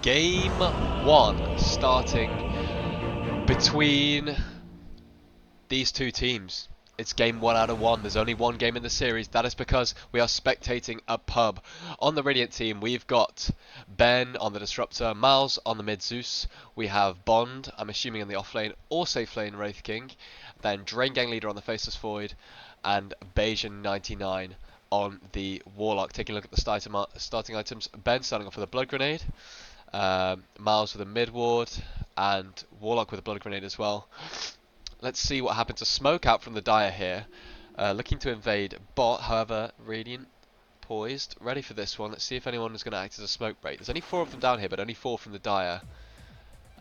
Game 1 starting between these two teams. It's game 1 out of 1. There's only one game in the series. That is because we are spectating a pub. On the Radiant team, we've got Ben on the Disruptor, Miles on the mid Zeus. We have Bond, I'm assuming in the off lane, or safe lane Wraith King. Then Drain Gang Leader on the Faceless Void, and Bayesian 99 on the Warlock. Taking a look at the starting items, Ben starting off with a Blood Grenade. Miles with a mid ward, and Warlock with a blood grenade as well. Let's see what happens. A smoke out from the Dire here, looking to invade bot. However, Radiant poised, ready for this one. Let's see if anyone is going to act as a smoke break. There's only 4 of them down here, but only 4 from the Dire,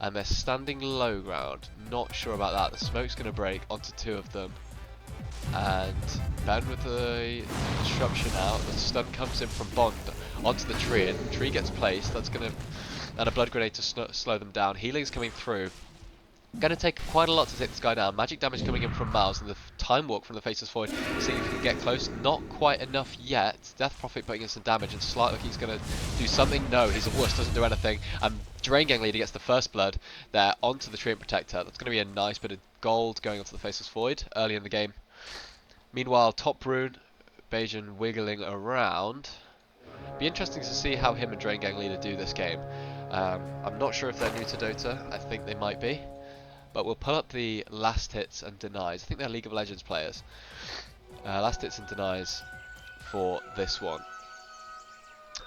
and they're standing low ground. Not sure about that. The smoke's going to break onto 2 of them, and Ben with the disruption out. The stun comes in from Bond onto the tree, and the tree gets placed. That's going to, and a blood grenade to slow them down. Healing's coming through. Going to take quite a lot to take this guy down. Magic damage coming in from Miles, and the time walk from the Faceless Void. Seeing if he can get close. Not quite enough yet. Death Prophet putting in some damage, and Slight like he's going to do something. No, he's a wuss, doesn't do anything. And Drain Gang Leader gets the first blood there onto the Treant Protector. That's going to be a nice bit of gold going onto the Faceless Void early in the game. Meanwhile, top rune, Bayesian wiggling around. Be interesting to see how him and Drain Gang Leader do this game. I'm not sure if they're new to Dota. I think they might be. But we'll pull up the last hits and denies. I think they're League of Legends players. Last hits and denies for this one.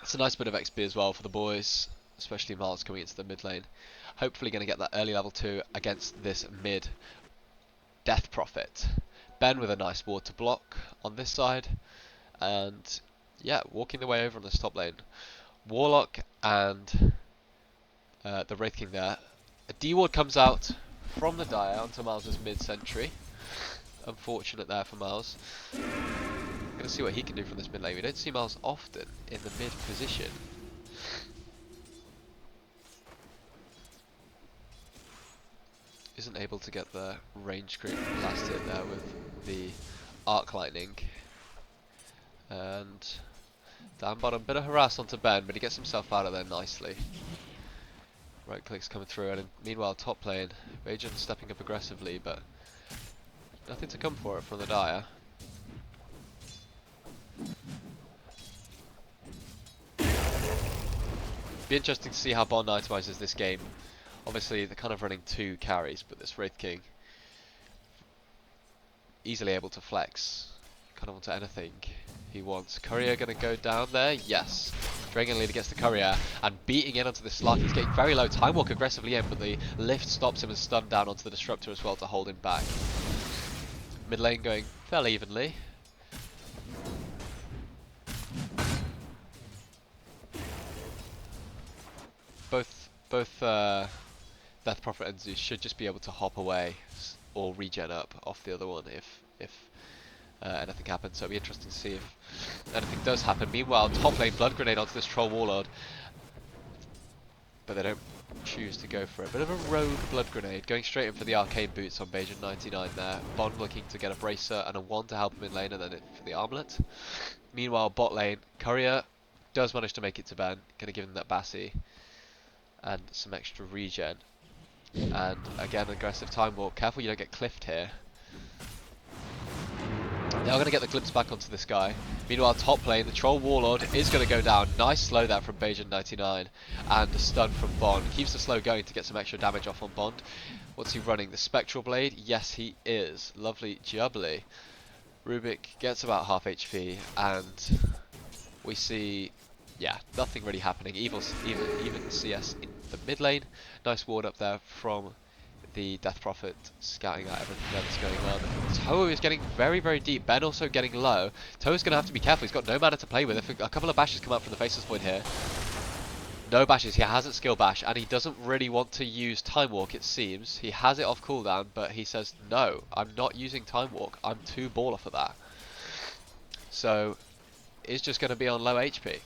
It's a nice bit of XP as well for the boys, especially Miles coming into the mid lane. Hopefully going to get that early level 2 against this mid Death Prophet. Ben with a nice ward to block on this side, and yeah, walking the way over on this top lane. Warlock and the Wraith King there. A D ward comes out from the Dire onto Miles' mid sentry. Unfortunate there for Miles. Gonna see what he can do from this mid lane. We don't see Miles often in the mid position. Isn't able to get the range creep last hit there with the arc lightning. And down bottom, bit of harass onto Ben, but he gets himself out of there nicely. Right clicks coming through, and meanwhile top lane, Bayesian stepping up aggressively, but nothing to come for it from the Dire. Be interesting to see how Bond itemizes this game. Obviously they're kind of running 2 carries, but this Wraith King easily able to flex kind of onto anything he wants. Courier going to go down there? Yes. Drain Gang Leader gets the Courier and beating in onto the Slark. He's getting very low. Time Walk aggressively in, but the lift stops him and stunned down onto the Disruptor as well to hold him back. Mid lane going fairly evenly. Both Death Prophet and Zeus should just be able to hop away or regen up off the other one if anything happens. So it'll be interesting to see if anything does happen. Meanwhile, top lane, blood grenade onto this troll warlord, but they don't choose to go for it. Bit of a rogue blood grenade, going straight in for the arcane boots on Bayesian 99 there. Bond looking to get a bracer and a 1 to help him in lane, and then it for the armlet. Meanwhile, bot lane, Courier does manage to make it to Ben, gonna give him that Bassi and some extra regen. And again, aggressive time walk. Careful you don't get cliffed here. Now we're going to get the glimpse back onto this guy. Meanwhile, top lane, the Troll Warlord is going to go down. Nice slow there from Bayesian 99. And a stun from Bond. Keeps the slow going to get some extra damage off on Bond. What's he running? The Spectral Blade? Yes, he is. Lovely jubbly. Rubik gets about half HP. And we see, yeah, nothing really happening. Even CS in the mid lane. Nice ward up there from the Death Prophet, scouting out everything that's going on. Toho is getting very, very deep. Ben also getting low. Toho's going to have to be careful. He's got no mana to play with. If a couple of bashes come up from the Faceless Void here. No bashes. He hasn't skill bash, and he doesn't really want to use Time Walk, it seems. He has it off cooldown, but he says, no, I'm not using Time Walk. I'm too baller for that. So, is just going to be on low HP.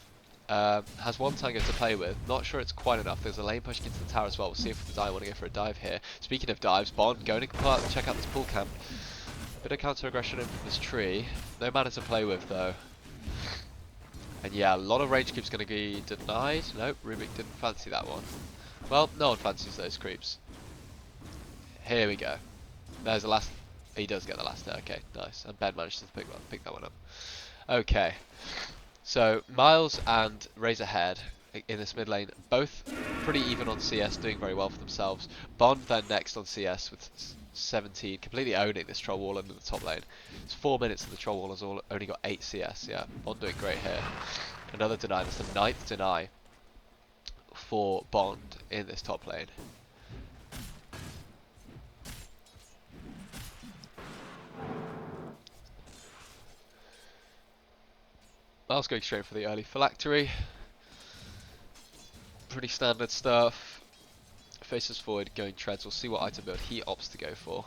Has 1 tango to play with. Not sure it's quite enough. There's a lane pushing into the tower as well. We'll see if the Dire want to go for a dive here. Speaking of dives, Bond going to check out this pool camp. Bit of counter aggression in from this tree. No mana to play with though. And yeah, a lot of range creeps going to be denied. Nope, Rubik didn't fancy that one. Well, no one fancies those creeps. Here we go. There's the last. He does get the last hit. Okay, nice. And Ben managed to pick that one up. Okay. So Miles and Razorhead in this mid lane, both pretty even on CS, doing very well for themselves. Bond then next on CS with 17, completely owning this troll wall under the top lane. It's 4 minutes and the troll wall has only got 8 CS. Yeah, Bond doing great here. Another deny. That's the 9th deny for Bond in this top lane. Miles going straight for the early phylactery. Pretty standard stuff. Faces forward, going treads. We'll see what item build he opts to go for.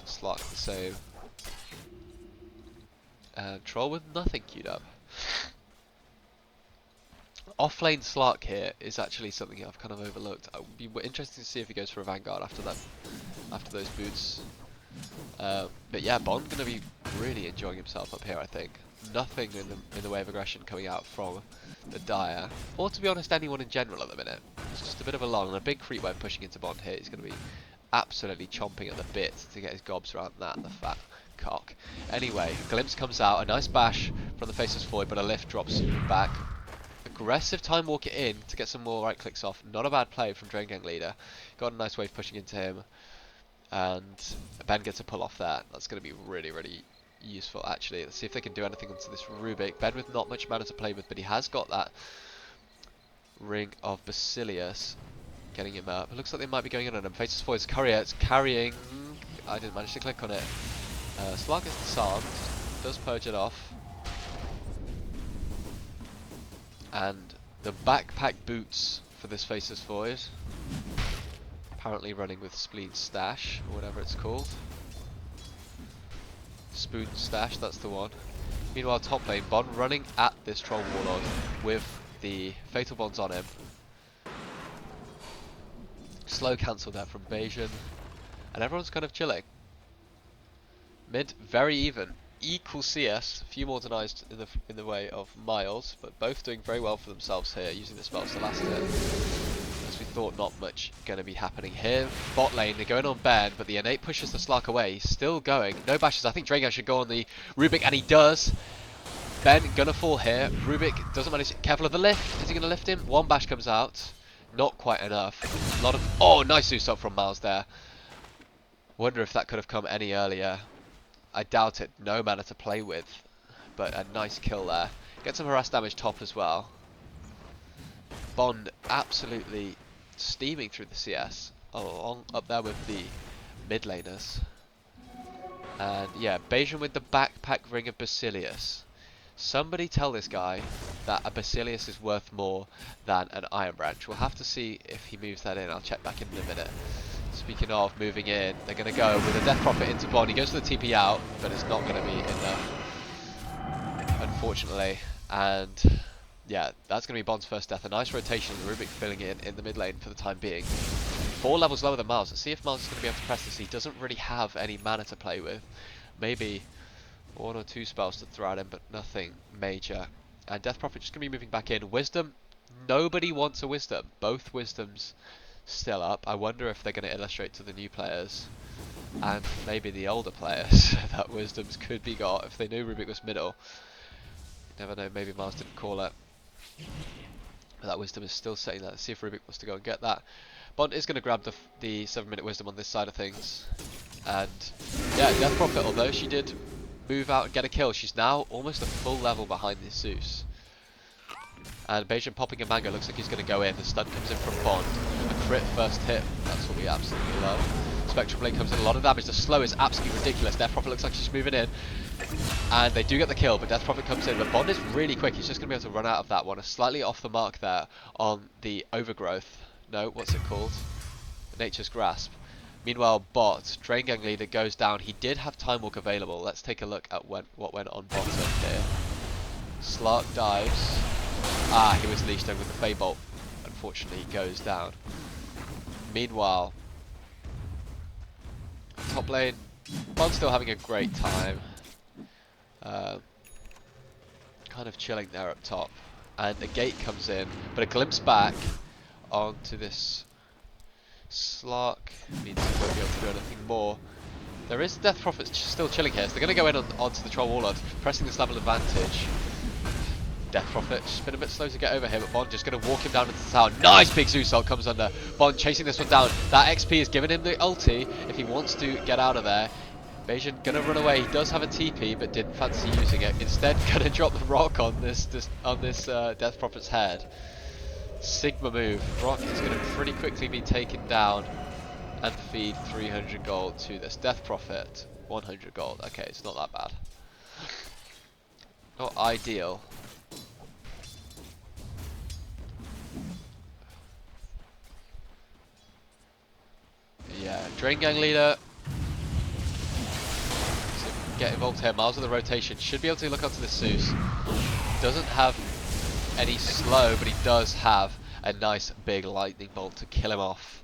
Slark the same. And Troll with nothing queued up. Off-lane Slark here is actually something I've kind of overlooked. I would be interested to see if he goes for a Vanguard after that, after those boots. But yeah, Bond going to be really enjoying himself up here, I think. Nothing in the way of aggression coming out from the Dire, or to be honest, anyone in general at the minute. It's just a bit of a lull, and a big creep wave pushing into Bond here. He's going to be absolutely chomping at the bit to get his gobs around that, the fat cock. Anyway, Glimpse comes out, a nice bash from the Faceless Void, but a lift drops back. Aggressive time walker in to get some more right clicks off. Not a bad play from Drain Gang leader. Got a nice wave pushing into him. And Ben gets a pull off that. That's going to be really, really useful actually. Let's see if they can do anything onto this Rubik. Ben with not much mana to play with, but he has got that Ring of Basilius getting him up. It looks like they might be going in on him. Faceless Void's courier. It's carrying. I didn't manage to click on it. Slark is disarmed. Does purge it off. And the backpack boots for this Faceless Void. Apparently running with Spleen Stash, or whatever it's called. Spoon Stash, that's the one. Meanwhile, top lane, Bond running at this Troll Warlord with the Fatal Bonds on him. Slow cancel there from Bayesian. And everyone's kind of chilling. Mid, very even. Equal CS, a few more denies in the way of Miles, but both doing very well for themselves here, using the spells to last hit. As we thought, not much going to be happening here. Bot lane, they're going on Ben, but the innate pushes the Slark away. He's still going. No bashes. I think Drago should go on the Rubik, and he does. Ben gonna fall here. Rubik doesn't manage. Careful of the lift. Is he gonna lift him? One bash comes out. Not quite enough. A lot of. Oh, nice Zeus up from Miles there. Wonder if that could have come any earlier. I doubt it. No mana to play with, but a nice kill there. Get some harass damage top as well. Bond absolutely steaming through the CS. Oh, up there with the mid laners. And yeah, Bayesian with the backpack Ring of Basilius. Somebody tell this guy that a Basilius is worth more than an Iron Branch. We'll have to see if he moves that in. I'll check back in a minute. Speaking of moving in, they're going to go with a Death Prophet into Bond. He goes to the TP out, but it's not going to be enough, unfortunately. And yeah, that's going to be Bond's first death. A nice rotation, Rubik filling in the mid lane for the time being. 4 levels lower than Miles. Let's see if Miles is going to be able to press this. He doesn't really have any mana to play with. Maybe 1 or 2 spells to throw at him, but nothing major. And Death Prophet just going to be moving back in. Wisdom, nobody wants a Wisdom. Both Wisdoms still up. I wonder if they're going to illustrate to the new players and maybe the older players that Wisdoms could be got if they knew Rubik was middle. Never know, maybe Miles didn't call it. But that Wisdom is still sitting there. Let's see if Rubik wants to go and get that. Bond is going to grab the 7-minute Wisdom on this side of things. And yeah, Death Prophet, although she did move out and get a kill, she's now almost a full level behind this Zeus. And Bayesian popping a Mango, looks like he's going to go in. The stun comes in from Bond. A crit first hit, that's what we absolutely love. Spectral Blade comes in, a lot of damage. The slow is absolutely ridiculous. Death Prophet looks like she's moving in. And they do get the kill, but Death Prophet comes in. But Bond is really quick. He's just going to be able to run out of that one. Slightly off the mark there on the Overgrowth. No, what's it called? Nature's Grasp. Meanwhile, Bot, Drain Gang leader, goes down. He did have Time Walk available. Let's take a look at what went on bottom here. Slark dives. Ah, he was leashed over with the Fey Bolt. Unfortunately, he goes down. Meanwhile, top lane, Bond's still having a great time. kind of chilling there up top. And a gate comes in, but a glimpse back onto this Slark means he won't be able to do anything more. There is Death Prophet still chilling here, so they're going to go in onto the Troll Warlord, pressing this level advantage. Death Prophet just been a bit slow to get over here, but Bond just going to walk him down into the tower. Nice big Zeus ult comes under. Bond chasing this one down. That XP has given him the ulti if he wants to get out of there. Bayesian gonna run away. He does have a TP, but didn't fancy using it. Instead, gonna drop the rock on this Death Prophet's head. Sigma move. Rock is gonna pretty quickly be taken down and feed 300 gold to this Death Prophet. 100 gold. Okay, it's not that bad. Not ideal. Yeah, Drain Gang leader. So get involved here. Miles of the rotation. Should be able to look onto this Zeus. Doesn't have any slow, but he does have a nice big lightning bolt to kill him off.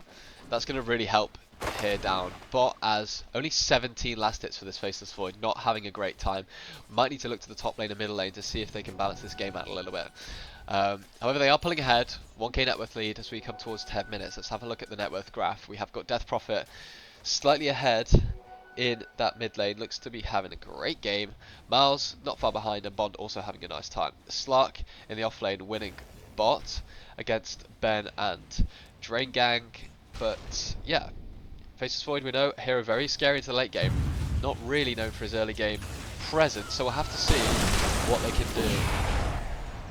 That's going to really help here down. Bot as only 17 last hits for this Faceless Void, not having a great time. Might need to look to the top lane and middle lane to see if they can balance this game out a little bit. However, they are pulling ahead. 1k net worth lead as we come towards 10 minutes. Let's have a look at the net worth graph. We have got Death Prophet slightly ahead in that mid lane. Looks to be having a great game. Miles not far behind, and Bond also having a nice time. Slark in the off lane winning bot against Ben and Drain Gang. But yeah, Faceless Void, we know, hero very scary into the late game. Not really known for his early game presence, so we'll have to see what they can do.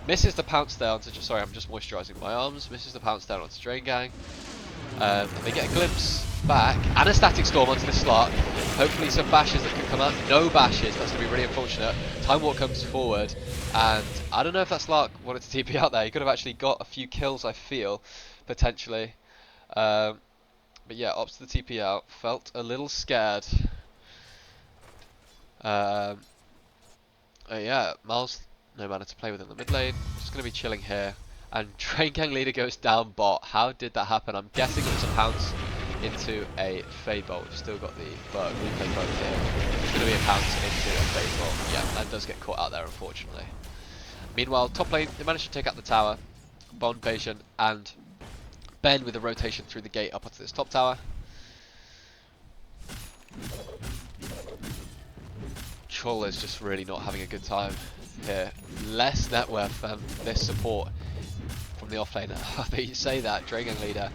Misses the pounce there onto, sorry, I'm just moisturising my arms. Misses the pounce down onto Drain Gang. And they get a glimpse back and a static storm onto the Slark. Hopefully some bashes that can come out. No bashes, that's going to be really unfortunate. Time Walk comes forward, and I don't know if that Slark wanted to TP out there. He could have actually got a few kills, I feel, potentially. But yeah, opts the TP out. Felt a little scared. Yeah, Miles, no mana to play with in the mid lane. Just going to be chilling here. And Drain Gang leader goes down bot. How did that happen? I'm guessing it was a pounce into a Fade Bolt. We've still got the replay code here. It's going to be a pounce into a Fade Bolt. Yeah, that does get caught out there, unfortunately. Meanwhile, top lane, they managed to take out the tower. Bond, Bayesian, and Ben with a rotation through the gate up onto this top tower. Troll is just really not having a good time here. Less net worth than this support from the offlane. They say that, Dragon leader,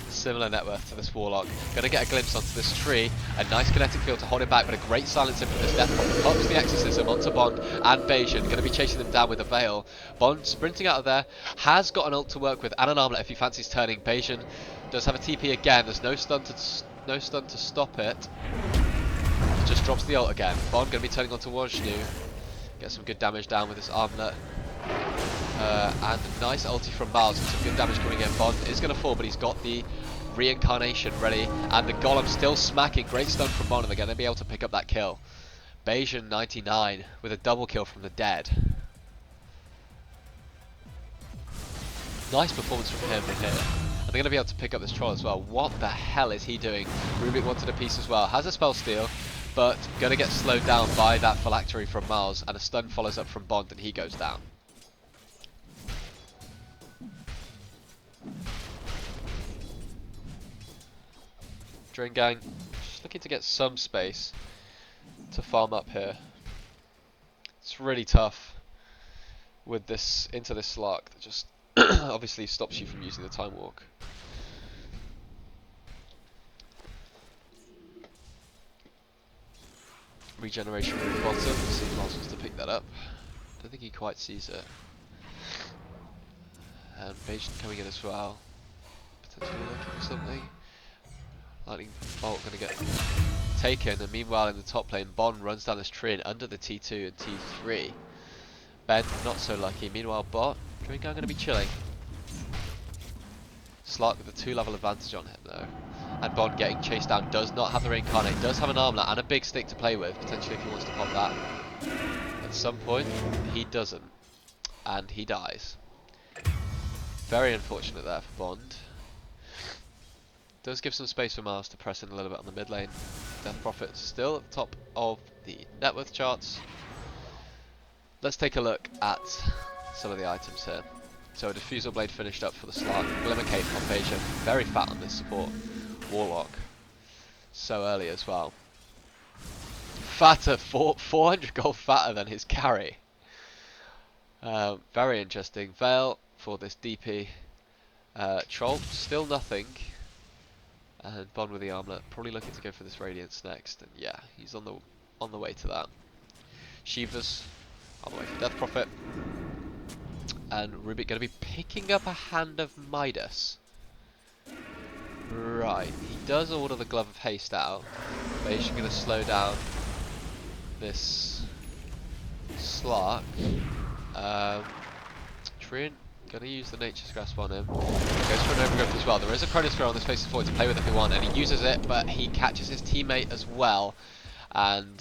similar net worth to this Warlock. Gonna get a glimpse onto this tree. A nice kinetic field to hold him back, but a great silencer from this Death Prophet. Pops the Exorcism onto Bond and Bayesian. Gonna be chasing them down with a Veil. Bond sprinting out of there. Has got an ult to work with and an armlet if he fancies turning. Bayesian does have a TP again. There's no stun to stop it. He just drops the ult again. Bond gonna be turning onto Wajnu. Get some good damage down with this armlet. And a nice ulti from Miles and some good damage coming in. Bond is going to fall, but he's got the reincarnation ready. And the Golem still smacking. Great stun from Bond, and they're going to be able to pick up that kill. Bayesian 99 with a double kill from the dead. Nice performance from him here. And they're going to be able to pick up this troll as well. What the hell is he doing? Rubik wanted a piece as well. Has a spell steal, but going to get slowed down by that phylactery from Miles. And a stun follows up from Bond, and he goes down. Drain Gang just looking to get some space to farm up here. It's really tough with this into this Slark that just obviously stops you from using the Time Walk. Regeneration from the bottom. See if Miles wants to pick that up. Don't think he quite sees it. And Bayesian coming in as well. Potentially looking for something. Lightning Bolt going to get taken, and meanwhile in the top lane, Bond runs down this tree and under the T2 and T3. Ben not so lucky. Meanwhile, bot Drain Gang going to be chilling. Slark with a 2-level advantage on him though, and Bond getting chased down. Does not have the reincarnate. Does have an armlet and a big stick to play with potentially if he wants to pop that. At some point, he doesn't, and he dies. Very unfortunate there for Bond. Does give some space for Miles to press in a little bit on the mid lane. Death Prophet still at the top of the net worth charts. let's take a look at some of the items here. So a diffusal blade finished up for the Slark, Glimmer Cape on Beijing, very fat on this support, Warlock, so early as well. Fatter, 400 gold fatter than his carry. Very interesting. Veil for this DP. Troll, still nothing. And Bond with the armlet, probably looking to go for this Radiance next. And yeah, he's on the way to that. Shiva's on the way for Death Prophet. And Rubik going to be picking up a Hand of Midas. Right, he does order the Glove of Haste out. But he's going to slow down this Slark. Trian going to use the Nature's Grasp on him. Goes for an overgrowth as well. There is a Chronosphere on this Faceless Void to play with if you want, and he uses it, but he catches his teammate as well. And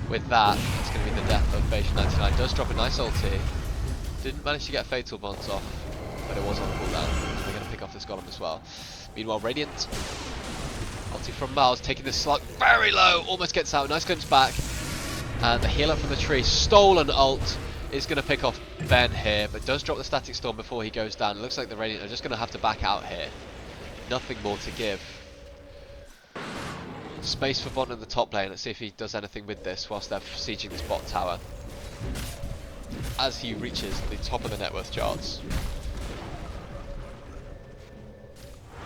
with that, it's going to be the death of Beige 99. Does drop a nice ulti. Didn't manage to get Fatal Bonds off, but it was on cooldown. So we're going to pick off this Golem as well. Meanwhile, Radiant. Ulti from Miles, taking this slug very low. Almost gets out. Nice glimpse back. And the healer from the tree. Stolen ult. Is going to pick off Ben here, but does drop the Static Storm before he goes down. It looks like the Radiant are just going to have to back out here. Nothing more to give. Space for Bond in the top lane. Let's see if he does anything with this whilst they're sieging this bot tower. As he reaches the top of the net worth charts.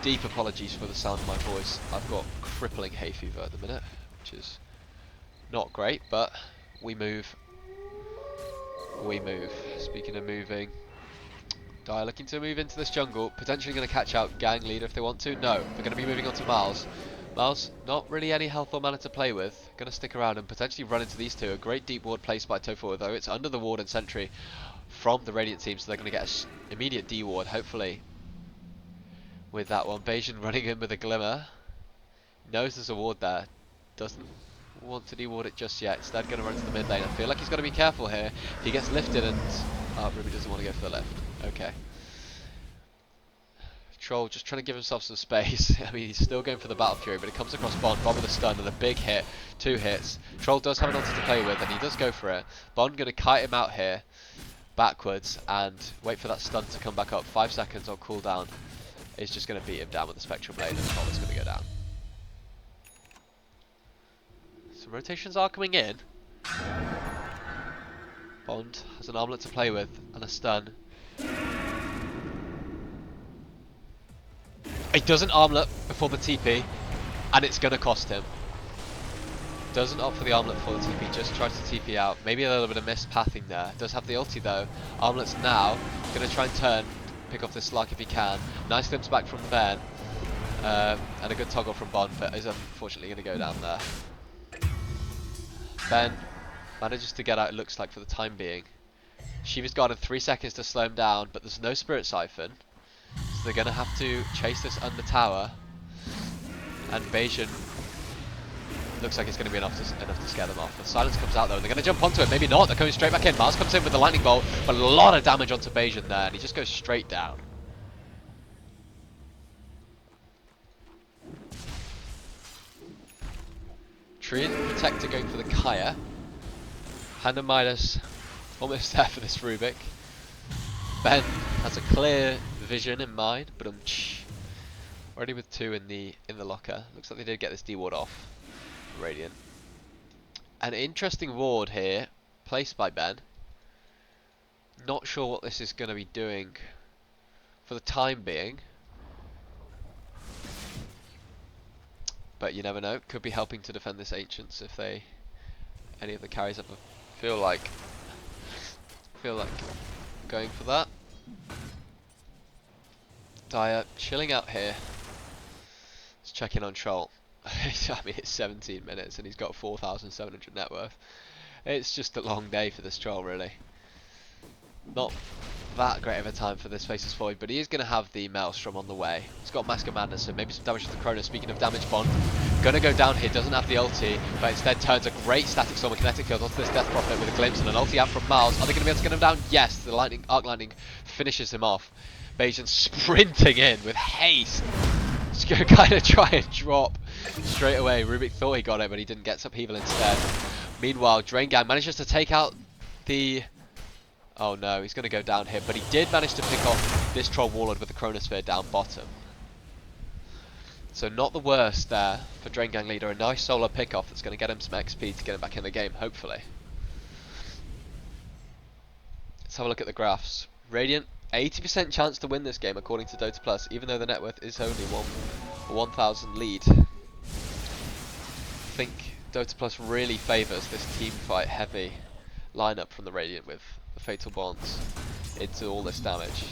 Deep apologies for the sound of my voice. I've got crippling hay fever at the minute, which is not great, but we move. We move. Speaking of moving, Dire looking to move into this jungle, potentially going to catch out Gang Leader if they want to. No, they're going to be moving on to Miles. Miles, not really any health or mana to play with. Going to stick around and potentially run into these two. A great deep ward placed by Tofu, though it's under the ward and sentry from the Radiant team, so they're going to get an immediate D ward, hopefully. With that one, Bayesian running in with a Glimmer. Knows there's a ward there. Doesn't want to de-ward it just yet. Instead going to run to the mid lane. I feel like he's got to be careful here. He gets lifted and... oh, Ruby doesn't want to go for the left. Okay. Troll just trying to give himself some space. I mean, he's still going for the Battle Fury, but it comes across Bond. Bond with a stun and a big hit. 2 hits. Troll does have an ulti to play with, and he does go for it. Bond going to kite him out here, backwards, and wait for that stun to come back up. 5 seconds on cooldown. Is just going to beat him down with the Spectral Blade, and Troll is going to go down. Some rotations are coming in. Bond has an armlet to play with, and a stun. He doesn't armlet before the TP, and it's going to cost him. Doesn't opt for the armlet before the TP, just tries to TP out. Maybe a little bit of missed pathing there. Does have the ulti though. Armlet's now going to try and turn, pick off this Slark if he can. Nice glimpse back from Ben, and a good toggle from Bond, but is unfortunately going to go down there. Ben manages to get out, it looks like, for the time being. Shiva's got 3 seconds to slow him down, but there's no Spirit Siphon. So they're going to have to chase this under tower. And Bayesian looks like it's going to be enough to scare them off. The silence comes out though, and they're going to jump onto it. Maybe not, they're coming straight back in. Mars comes in with the lightning bolt, but a lot of damage onto Bayesian there, and he just goes straight down. Treant Protector going for the Kaya. Hand of Midas almost there for this Rubik. Ben has a clear vision in mind, but already with 2 in the locker. Looks like they did get this D ward off. Radiant. An interesting ward here, placed by Ben. Not sure what this is going to be doing for the time being. But you never know, could be helping to defend this Ancients if any of the carries ever feel like going for that. Dire chilling out here. Let's check in on Troll. I mean, it's 17 minutes and he's got 4,700 net worth. It's just a long day for this Troll, really. Not that great of a time for this Faceless Void, but he is going to have the Maelstrom on the way. He's got Mask of Madness, so maybe some damage to the Chrono. Speaking of damage, Bond gonna go down here, doesn't have the ulti, but instead turns a great Static Storm and Kinetic Field onto this Death Prophet with a glimpse and an ulti out from Miles. Are they going to be able to get him down? Yes, the Arc Lightning finishes him off. Bayesian sprinting in with haste. He's going to kind of try and drop straight away. Rubik thought he got it, but he didn't, get Upheaval instead. Meanwhile, Drain Gang manages to take out the... Oh no, he's going to go down here, but he did manage to pick off this Troll Warlord with the Chronosphere down bottom. So not the worst there for Drain Gang Leader. A nice solo pick-off that's going to get him some XP to get him back in the game, hopefully. Let's have a look at the graphs. Radiant, 80% chance to win this game according to Dota Plus, even though the net worth is only 1,000 lead. I think Dota Plus really favours this team fight heavy lineup from the Radiant with the Fatal Bonds into all this damage.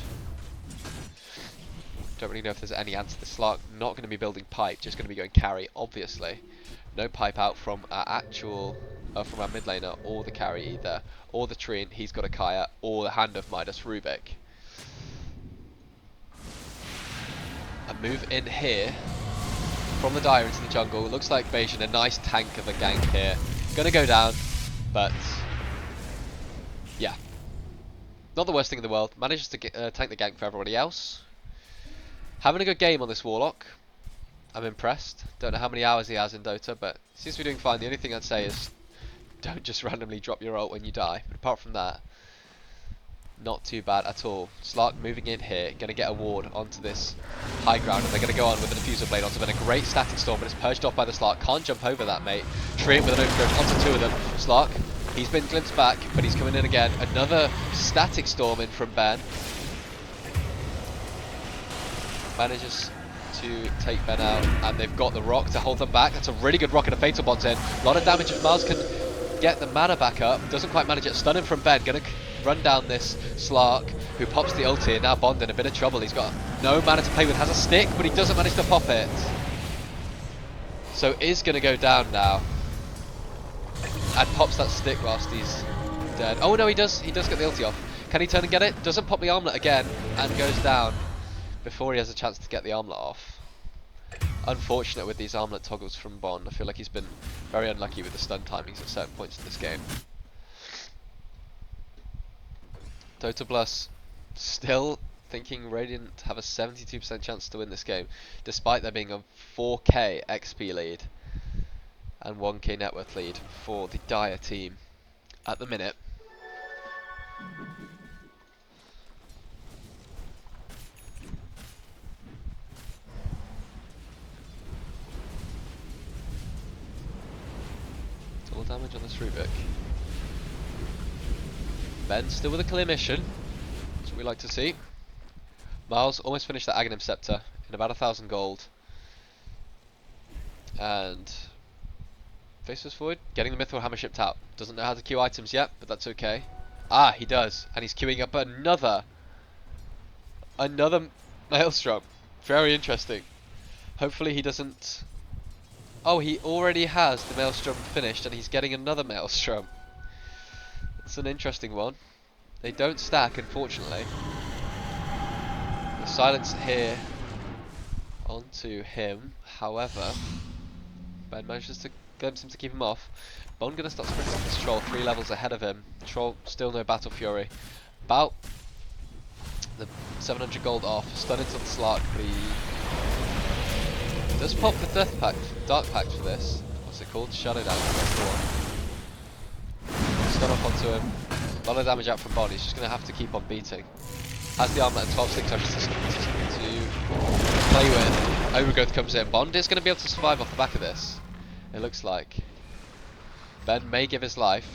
Don't really know if there's any answer to this. Slark not going to be building pipe, just going to be going carry, obviously. No pipe out from our actual, from our mid laner, or the carry either, or the Treant. He's got a Kaya, or the Hand of Midas Rubik. A move in here from the Dire into the jungle. It looks like Bayesian, a nice tank of a gank here. Gonna go down, but yeah, not the worst thing in the world. Manages to tank the gank for everybody else. Having a good game on this Warlock. I'm impressed. Don't know how many hours he has in Dota, but seems to be doing fine. The only thing I'd say is don't just randomly drop your ult when you die. But apart from that, not too bad at all. Slark moving in here, going to get a ward onto this high ground, and they're going to go on with the Diffuser Blade onto him. And a great Static Storm, but it's purged off by the Slark. Can't jump over that, mate. Treant with an overgrowth onto two of them. Slark, he's been glimpsed back, but he's coming in again. Another Static Storm in from Ben. Manages to take Ben out, and they've got the rock to hold them back. That's a really good rock and a Fatal Bond's in. A lot of damage if Miles can get the mana back up. Doesn't quite manage it. Stunning from Ben. Gonna run down this Slark, who pops the ulti, and now Bond in a bit of trouble. He's got no mana to play with. Has a stick, but he doesn't manage to pop it. So is gonna go down now. And pops that stick whilst he's dead. Oh no, he does get the ulti off. Can he turn and get it? Doesn't pop the armlet again, and goes down before he has a chance to get the armlet off. Unfortunate with these armlet toggles from Bond. I feel like he's been very unlucky with the stun timings at certain points in this game. Dota Plus still thinking Radiant have a 72% chance to win this game, despite there being a 4k XP lead and 1k net worth lead for the Dire team at the minute. All damage on this Rubik. Ben still with a clear mission. That's what we like to see. Miles almost finished the Aghanim Scepter in about 1,000 gold. And faces forward, getting the Mithril Hammer shipped out. Doesn't know how to queue items yet, but that's okay. Ah, he does, and he's queuing up another Maelstrom. Very interesting. Hopefully he doesn't. Oh, he already has the Maelstrom finished, and he's getting another Maelstrom. It's an interesting one. They don't stack, unfortunately. The silence here onto him. However, Ben manages to glimpse him to keep him off. Bond gonna start sprinting this Troll 3 levels ahead of him. Troll still no Battle Fury. About the 700 gold off. Stun into the Slark, but he does pop the Death Pact, Dark Pact for this. What's it called? Shadow Dance. Stun off onto him. A lot of damage out from Bond. He's just going to have to keep on beating. Has the armlet at 12,600 to play with. Overgrowth comes in. Bond is going to be able to survive off the back of this. It looks like. Ben may give his life.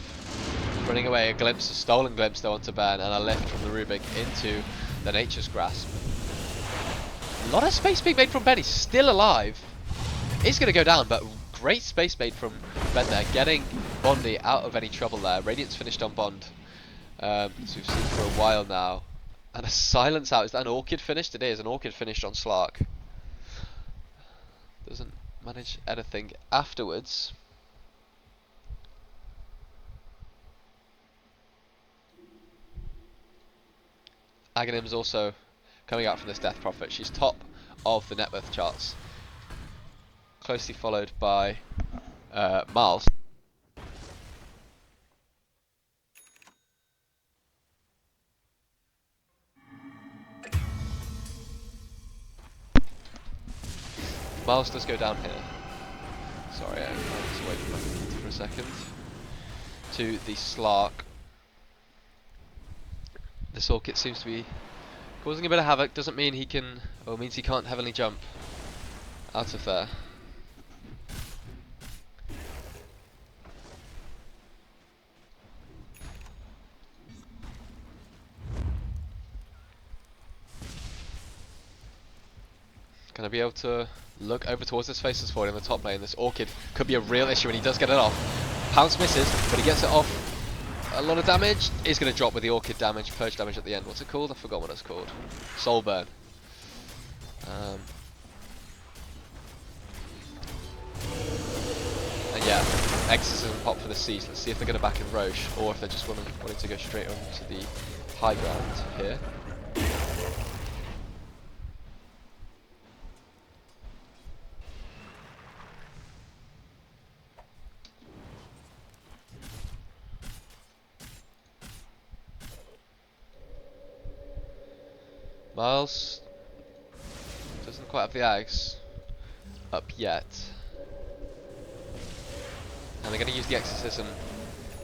Running away, a glimpse, a stolen glimpse though onto Ben, and a lift from the Rubik into the Nature's Grasp. A lot of space being made from Ben. He's still alive. He's going to go down, but great space made from Ben there, getting Bondy out of any trouble there. Radiant's finished on Bond, as we've seen for a while now. And a silence out. Is that an Orchid finished? It is. An Orchid finished on Slark. Doesn't manage anything afterwards. Aghanim's also coming out from this Death Prophet. She's top of the net worth charts, closely followed by Miles. Miles does go down here. Sorry, I was away from my computer for a second. To the Slark. This Orchid seems to be causing a bit of havoc. Doesn't mean he can, or means he can't heavily jump out of there. Gonna be able to look over towards this Faceless Void in the top lane. This Orchid could be a real issue when he does get it off. Pounce misses, but he gets it off. A lot of damage. Is going to drop with the Orchid damage, purge damage at the end. What's it called? I forgot what it's called. Soul Burn. And yeah, Exorcism pop for the Siege. Let's see if they're going to back in Roche, or if they're just wanting to go straight on to the high ground here. Miles doesn't quite have the Ags up yet. And they're going to use the Exorcism,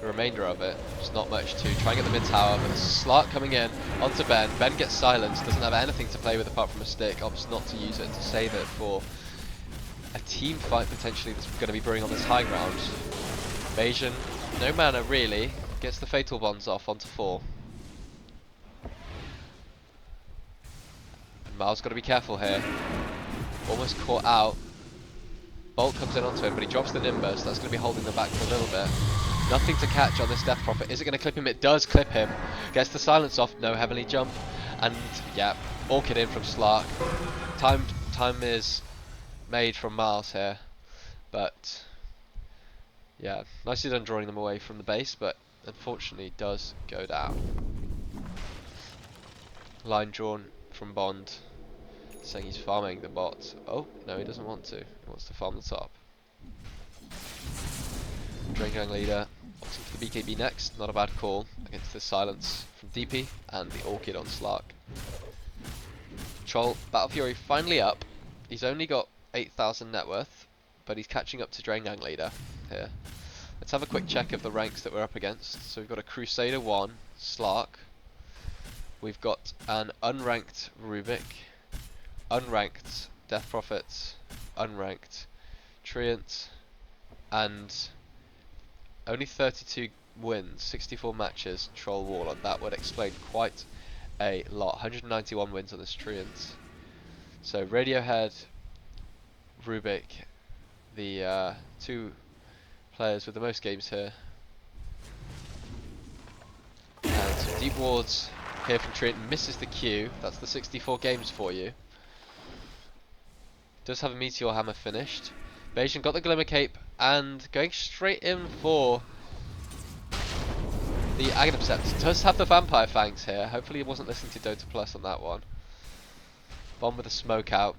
the remainder of it. Just not much to try and get the mid tower, but the Slark coming in onto Ben. Ben gets silenced, doesn't have anything to play with apart from a stick. Opts not to use it, to save it for a team fight potentially that's going to be brewing on this high ground. Invasion, no mana really, gets the Fatal Bonds off onto 4. Miles got to be careful here. Almost caught out. Bolt comes in onto him, but he drops the Nimbus. That's going to be holding them back for a little bit. Nothing to catch on this Death Prophet. Is it going to clip him? It does clip him. Gets the silence off. No heavenly jump. And yeah, Orchid in from Slark. Time is made from Miles here. But yeah, nicely done drawing them away from the base, but unfortunately does go down. Line drawn from Bond, saying he's farming the bot. Oh, no, he doesn't want to. He wants to farm the top. Drain Gang Leader opting for the BKB next. Not a bad call against the silence from DP and the Orchid on Slark. Troll, Battle Fury finally up. He's only got 8,000 net worth, but he's catching up to Drain Gang Leader here. Let's have a quick check of the ranks that we're up against. So we've got a Crusader 1, Slark. We've got an unranked Rubik, unranked Death Prophet, unranked Treant, and only 32 wins, 64 matches, Troll Warlord. That would explain quite a lot. 191 wins on this Treant. So Radiohead, Rubik, the two players with the most games here. And some deep wards here from Treant, misses the Q. That's the 64 games for you. Does have a Meteor Hammer finished. Bayesian got the Glimmer Cape and going straight in for the Aghanim Scepter. Does have the Vampire Fangs here. Hopefully he wasn't listening to Dota Plus on that one. Bomb with a smoke out.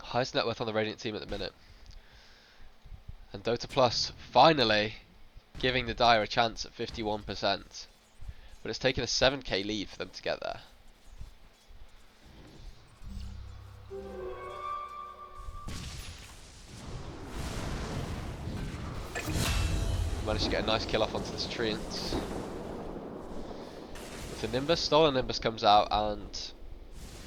Highest net worth on the Radiant team at the minute. And Dota Plus finally giving the Dire a chance at 51%. But it's taken a 7k lead for them to get there. Managed to get a nice kill off onto this Treant. With the Nimbus, stolen Nimbus comes out, and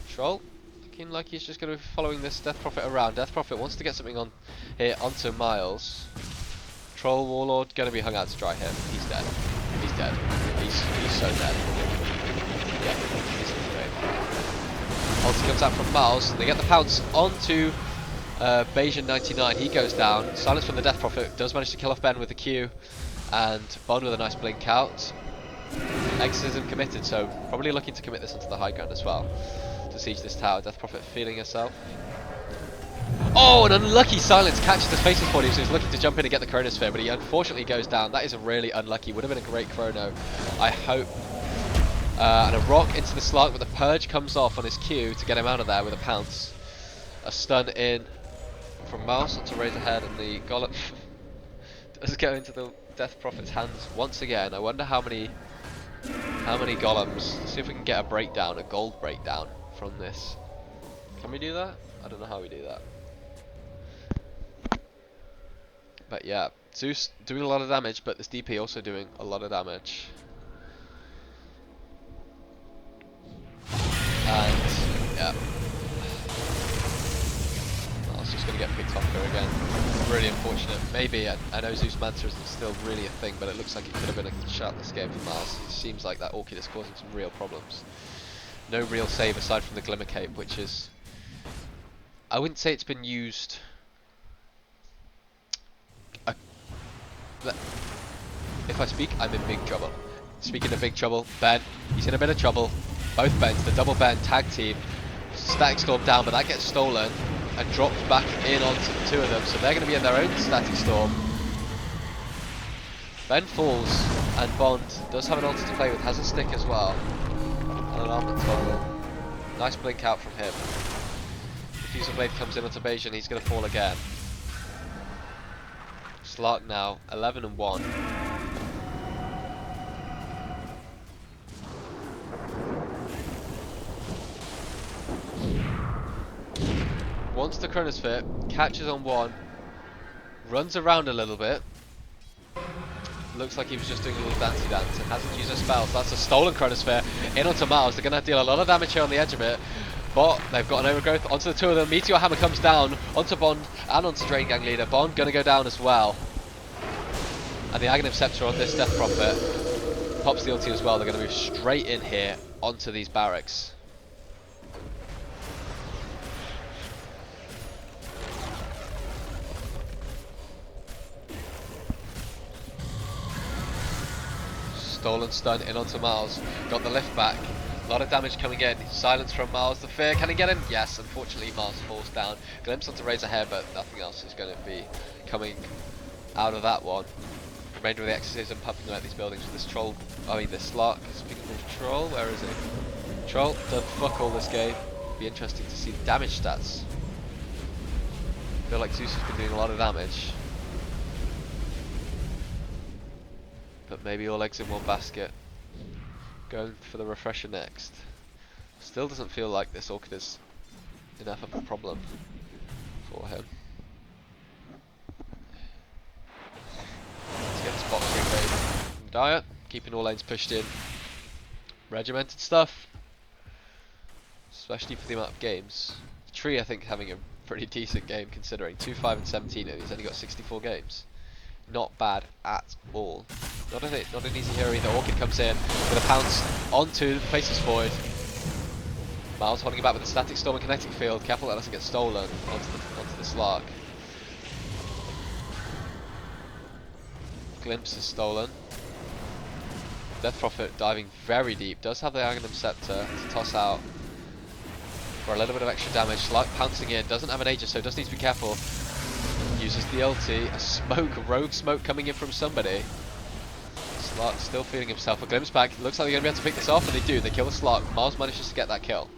Troll looking like he's just going to be following this Death Prophet around. Death Prophet wants to get something on here onto Miles. Troll Warlord going to be hung out to dry here. He's dead. He's dead. He's so dead. Yeah, he's dead. Ulti comes out from Miles. They get the pounce onto Bayesian 99. He goes down. Silence from the Death Prophet does manage to kill off Ben with the Q, and Bond with a nice blink out. Exorcism committed, so probably looking to commit this onto the high ground as well to siege this tower. Death Prophet feeling herself. Oh, an unlucky silence catches the Faceless Body, so he's looking to jump in and get the Chronosphere, but he unfortunately goes down. That is a really unlucky. Would have been a great chrono, I hope. And a rock into the Slark, but the Purge comes off on his Q to get him out of there with a pounce. A stun in from Mouse onto Razorhead, and the Golem does go into the Death Prophet's hands once again. I wonder how many golems. Let's see if we can get a breakdown, a gold breakdown from this. Can we do that? I don't know how we do that. But yeah, Zeus doing a lot of damage, but this DP also doing a lot of damage. really unfortunate. Maybe, I know Zeus Manta isn't still really a thing, but it looks like it could have been a shot in this game for Mars. It seems like that Orchid is causing some real problems. No real save aside from the Glimmer Cape, which is... I wouldn't say it's been used... If I speak, I'm in big trouble. Speaking of big trouble, Ben, he's in a bit of trouble. Both Bens, the double Ben tag team. Static Storm down, but that gets stolen and dropped back in onto the two of them, so they're going to be in their own Static Storm. Ben falls, and Bond does have an altar to play with, has a stick as well, and an armor toggle. Nice blink out from him. Diffusal Blade comes in onto Bayesian, he's going to fall again. Slark now, 11 and 1. Wants the Chronosphere, catches on one, runs around a little bit. Looks like he was just doing a little dancey dance and hasn't used his spells. That's a stolen Chronosphere in onto Mars. They're going to deal a lot of damage here on the edge of it. But they've got an overgrowth onto the two of them. Meteor Hammer comes down onto Bond and onto Drain Gang Leader. Bond going to go down as well. And the Aghanim Scepter on this Death Prophet pops the ulti as well. They're going to move straight in here onto these barracks. Stolen stun in onto Miles. Got the lift back. A lot of damage coming in. Silence from Miles. The fear. Can he get him? Yes. Unfortunately, Miles falls down. Glimpse onto Razorhair, but nothing else is going to be coming out of that one. Remainder of the exorcism pumping out these buildings with this troll. I mean, this Slark. Speaking of troll, where is he? Troll done fuck all this game. Be interesting to see the damage stats. Feel like Zeus has been doing a lot of damage. But maybe all eggs in one basket. Going for the refresher next. Still doesn't feel like this Orchid is enough of a problem for him. Let's get this box ring from Dire. Keeping all lanes pushed in. Regimented stuff. Especially for the amount of games. Tree, I think, having a pretty decent game considering. 2-5 and 17 and he's only got 64 games. Not bad at all. Not an easy hero either. Orchid comes in with a pounce onto the Faceless Void. Miles holding it back with the Static Storm and Kinetic Field. Careful that doesn't get stolen onto the Slark. Glimpse is stolen. Death Prophet diving very deep. Does have the Aghanim Scepter to toss out for a little bit of extra damage. Slark pouncing in. Doesn't have an Aegis, so does need to be careful. Uses the ulti. A smoke, rogue smoke coming in from somebody. Slark still feeling himself. A glimpse back. Looks like they're going to be able to pick this off, and they do. They kill the Slark. Miles manages to get that kill.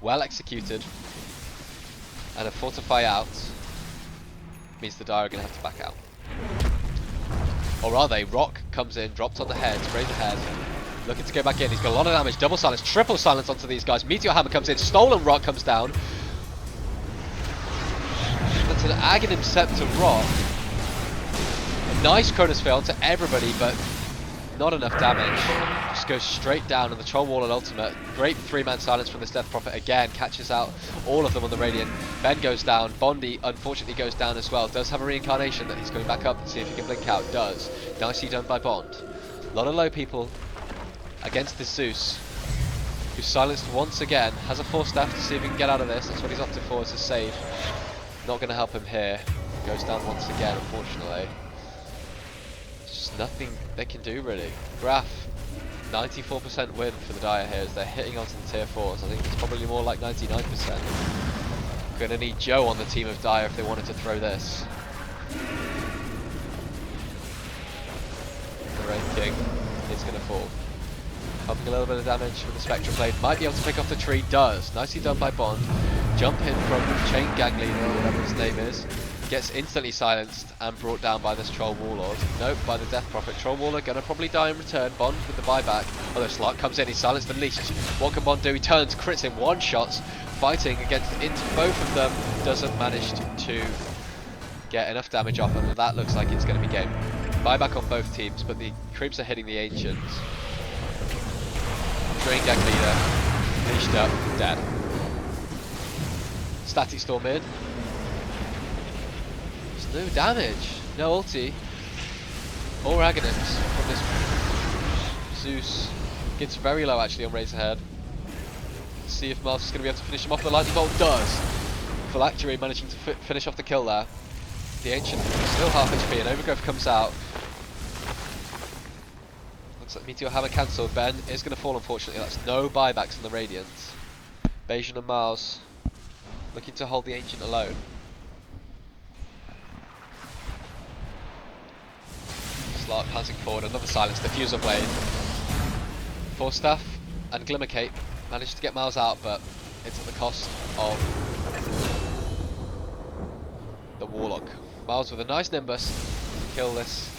Well executed. And a fortify out means the Dire are going to have to back out. Or are they? Rock comes in, drops on the head, sprays the head. Looking to go back in. He's got a lot of damage. Double silence, triple silence onto these guys. Meteor Hammer comes in. Stolen Rock comes down. That's an Aghanim Scepter Rock. A nice Chronosphere onto everybody, but not enough damage. Just goes straight down, and the Troll Wall and Ultimate. Great 3-man silence from this Death Prophet again. Catches out all of them on the Radiant. Ben goes down. Bondi unfortunately goes down as well. Does have a reincarnation that he's going back up and see if he can blink out. Does. Nicely done by Bond. A lot of low people against this Zeus, who's silenced once again. Has a Force Staff to see if he can get out of this. That's what he's opted for as a save. Not going to help him here. Goes down once again, unfortunately. There's just nothing they can do, really. Graph, 94% win for the Dire here as they're hitting onto the tier 4s. I think it's probably more like 99%. Going to need Joe on the team of Dire if they wanted to throw this. The Wraith King is going to fall. Pumping a little bit of damage with the Spectral Blade. Might be able to pick off the tree. Does. Nicely done by Bond. Jump in from Chain Gang Leader, or whatever his name is. Gets instantly silenced and brought down by this Troll Warlord. Nope, by the Death Prophet. Troll Warlord gonna probably die in return. Bond with the buyback. Although Slark comes in, he's silenced and leashed. What can Bond do? He turns, crits him, one shots. Fighting against into both of them. Doesn't manage to get enough damage off, and that looks like it's going to be game. Buyback on both teams, but the creeps are hitting the Ancients. Drain Gang Leader, leashed up, dead. Static Storm in. No damage, no ulti, or Aghanim's from this Zeus. Gets very low actually on Razorhead. Let's see if Mars is going to be able to finish him off. The lightning bolt does. Phylactery managing to finish off the kill there. The Ancient still half HP and Overgrowth comes out. Looks like Meteor Hammer cancelled. Ben is going to fall unfortunately. That's no buybacks on the Radiant. Bayesian and Mars looking to hold the Ancient alone. Slark passing forward, another silence, diffuser blade. Force Staff and Glimmer Cape managed to get Miles out, but it's at the cost of the Warlock. Miles with a nice Nimbus to kill this.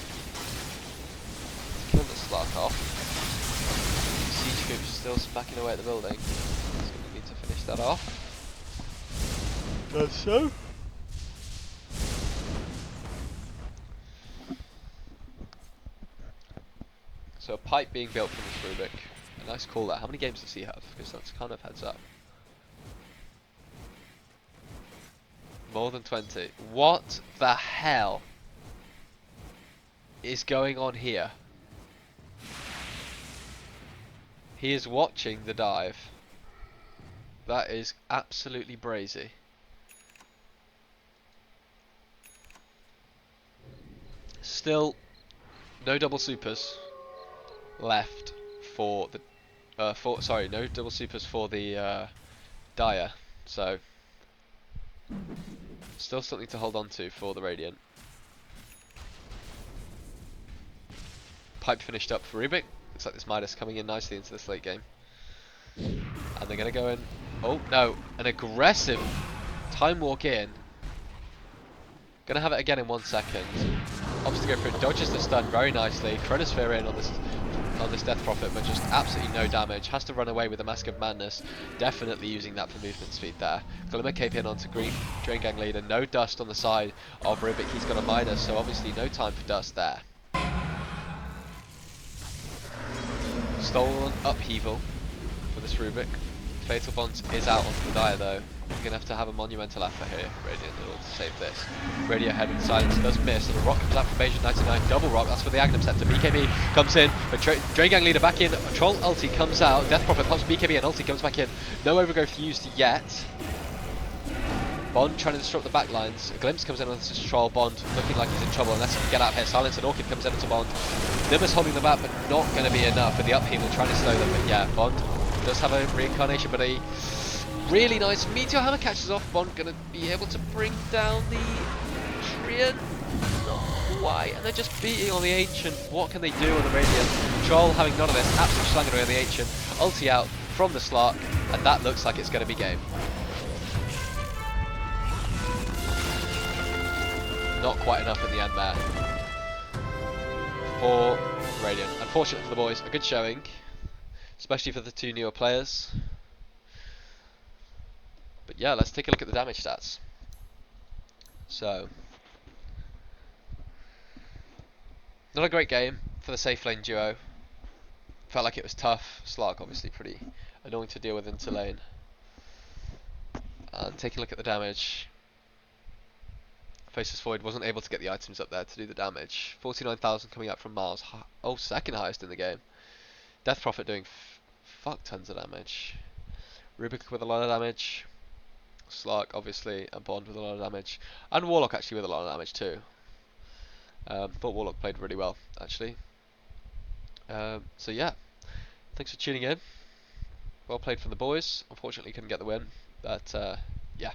Kill the Slark off. Siege Group still smacking away at the building. He's going to need to finish that off. That's so. So a pipe being built from this Rubik. A nice call there. How many games does he have? Because that's kind of heads up. More than 20. What the hell is going on here? He is watching the dive. That is absolutely brazy. Still no double supers left for the no double supers for the Dire, so still something to hold on to for the Radiant. Pipe finished up for Rubik. Looks like this Midas coming in nicely into this late game. And they're going to go in. Oh no, an aggressive time walk in. Going to have it again in 1 second. Opts to go through, dodges the stun very nicely. Chronosphere in on this Death Prophet, but just absolutely no damage. Has to run away with the Mask of Madness. Definitely using that for movement speed there. Glimmer Cape in onto Green Drain Gang Leader. No dust on the side of Rubik. He's got a Midas, so obviously no time for dust there. Stolen Upheaval for this Rubik. Fatal Bond is out onto the Dire though. You're going to have a monumental effort here, Radiant, in order to save this. Radiohead and Silence does miss, and a rock comes out from Bayesian 99, double rock, that's for the Aghanim Scepter. BKB comes in, but Drain Gang Leader back in, Troll ulti comes out, Death Prophet pops BKB and ulti comes back in. No Overgrowth used yet. Bond trying to disrupt the backlines. A glimpse comes in on this Troll. Bond looking like he's in trouble unless he can get out here. Silence and Orchid comes in into Bond. Nimbus holding them back, but not going to be enough with the upheaval trying to slow them. But yeah, Bond does have a reincarnation, but a really nice Meteor Hammer catches off. Bond going to be able to bring down the Treant. Not quite. And they're just beating on the Ancient. What can they do on the Radiant? Troll having none of this. Absolutely slanging away on the Ancient. Ulti out from the Slark. And that looks like it's going to be game. Not quite enough in the end there for Radiant. Unfortunate for the boys, a good showing, especially for the two newer players. But yeah, let's take a look at the damage stats. So, not a great game for the safe lane duo. Felt like it was tough. Slark obviously pretty annoying to deal with into lane. And taking a look at the damage. Faceless Void wasn't able to get the items up there to do the damage. 49,000 coming up from Mars. Oh, second highest in the game. Death Prophet doing fuck tons of damage. Rubik with a lot of damage. Slark obviously, and Bond with a lot of damage. And Warlock actually with a lot of damage too. Thought Warlock played really well actually. So yeah, thanks for tuning in. Well played from the boys. Unfortunately couldn't get the win, but yeah.